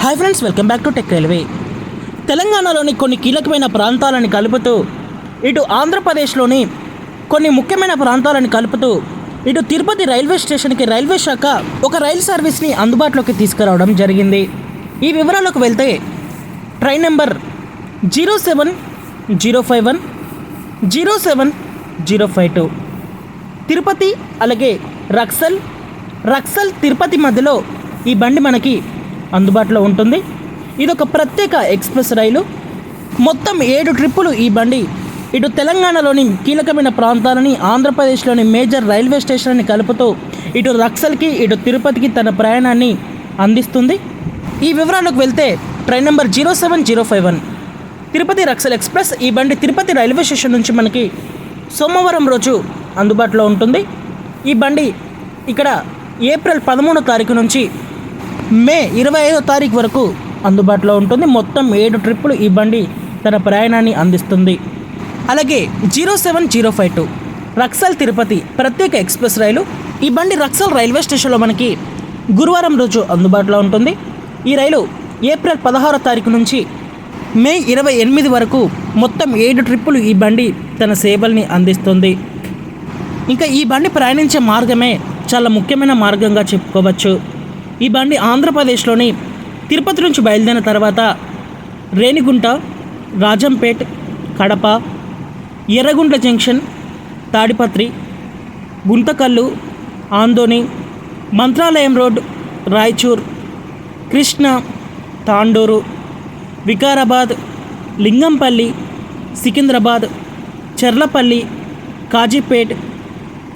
Hi friends, welcome back to tech railway. తెలంగాణలోని కొన్ని కీలకమైన ప్రాంతాలను కలుపుతూ ఇటు ఆంధ్రప్రదేశ్లోని కొన్ని ముఖ్యమైన ప్రాంతాలను కలుపుతూ ఇటు తిరుపతి రైల్వే స్టేషన్కి రైల్వే శాఖ ఒక రైలు సర్వీస్ని అందుబాటులోకి తీసుకురావడం జరిగింది. ఈ వివరాలకు వెళ్తే ట్రైన్ నెంబర్ 07051 07052 తిరుపతి అలాగే రక్సల్ తిరుపతి మధ్యలో ఈ బండి మనకి అందుబాటులో ఉంటుంది. ఇదొక ప్రత్యేక ఎక్స్ప్రెస్ రైలు. మొత్తం 7 ట్రిప్పులు ఈ బండి ఇటు తెలంగాణలోని కీలకమైన ప్రాంతాలని ఆంధ్రప్రదేశ్లోని మేజర్ రైల్వే స్టేషన్ని కలుపుతూ ఇటు రక్సల్కి ఇటు తిరుపతికి తన ప్రయాణాన్ని అందిస్తుంది. ఈ వివరాలకు వెళ్తే train number 07051 Tirupati Raxaul express ఈ బండి తిరుపతి రైల్వే స్టేషన్ నుంచి మనకి సోమవారం రోజు అందుబాటులో ఉంటుంది. ఈ బండి ఇక్కడ ఏప్రిల్ 13వ తారీఖు నుంచి మే 25వ తారీఖు వరకు అందుబాటులో ఉంటుంది. మొత్తం 7 ట్రిప్పులు ఈ బండి తన ప్రయాణాన్ని అందిస్తుంది. అలాగే 07052 రక్సల్ తిరుపతి ప్రత్యేక ఎక్స్ప్రెస్ రైలు. ఈ బండి రక్సల్ రైల్వే స్టేషన్లో మనకి గురువారం రోజు అందుబాటులో ఉంటుంది. ఈ రైలు ఏప్రిల్ 16వ తారీఖు నుంచి మే 28 వరకు మొత్తం 7 ట్రిప్పులు ఈ బండి తన సేవల్ని అందిస్తుంది. ఇంకా ఈ బండి ప్రయాణించే మార్గమే చాలా ముఖ్యమైన మార్గంగా చెప్పుకోవచ్చు. ఈ బండి ఆంధ్రప్రదేశ్లోని తిరుపతి నుంచి బయలుదేరిన తర్వాత రేణిగుంట, రాజంపేట్, కడప, ఎర్రగుంట్ల జంక్షన్, తాడిపత్రి, గుంతకల్లు, ఆందోని, మంత్రాలయం రోడ్, రాయచూర్, కృష్ణ, తాండూరు, వికారాబాద్, లింగంపల్లి, సికింద్రాబాద్, చెర్లపల్లి, కాజీపేట్,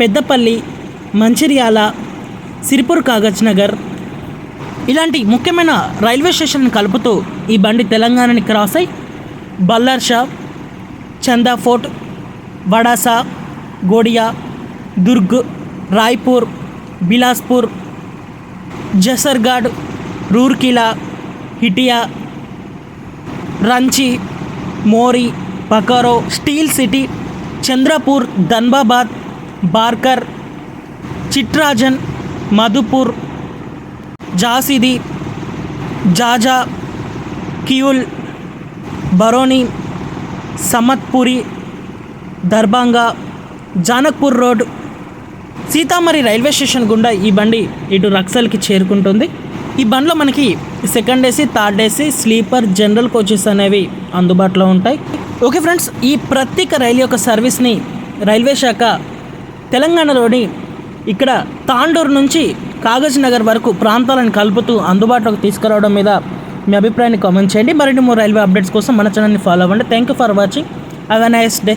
పెద్దపల్లి, మంచిర్యాల, సిరిపూర్ కాగజ్ నగర్ ఇలాంటి ముఖ్యమైన రైల్వే స్టేషన్ను కలుపుతూ ఈ బండి తెలంగాణని క్రాస్ అయి Ballarshah, Chanda Fort, Wadsa, Gondia, Durg, Raipur, Bilaspur, Jharsuguda, Rourkela, Hatia, Ranchi, Muri, Bokaro, steel city, Chandrapur, Dhanbad, Barakar, Chittaranjan, Madhupur, Jasidih, Jhajha, Kiul, Barauni, Samastipur, Darbhanga, Janakpur road, Sitamarhi railway station గుండా ఈ బండి ఇటు రక్సల్కి చేరుకుంటుంది. ఈ బండిలో మనకి second AC, third AC, sleeper, general coaches అనేవి అందుబాటులో ఉంటాయి. ఓకే ఫ్రెండ్స్, ఈ ప్రత్యేక రైలు యొక్క సర్వీస్ని రైల్వే శాఖ తెలంగాణలోని ఇక్కడ తాండూరు నుంచి కాగజ్ నగర్ వరకు ప్రాంతాలను కలుపుతూ అందుబాటులోకి తీసుకురావడం మీద మీ అభిప్రాయాన్ని కామెంట్ చేయండి. మరిన్ని మోర్ రైల్వే అప్డేట్స్ కోసం మన ఛానల్ని ఫాలో అవ్వండి. Thank you for watching. Have a nice day.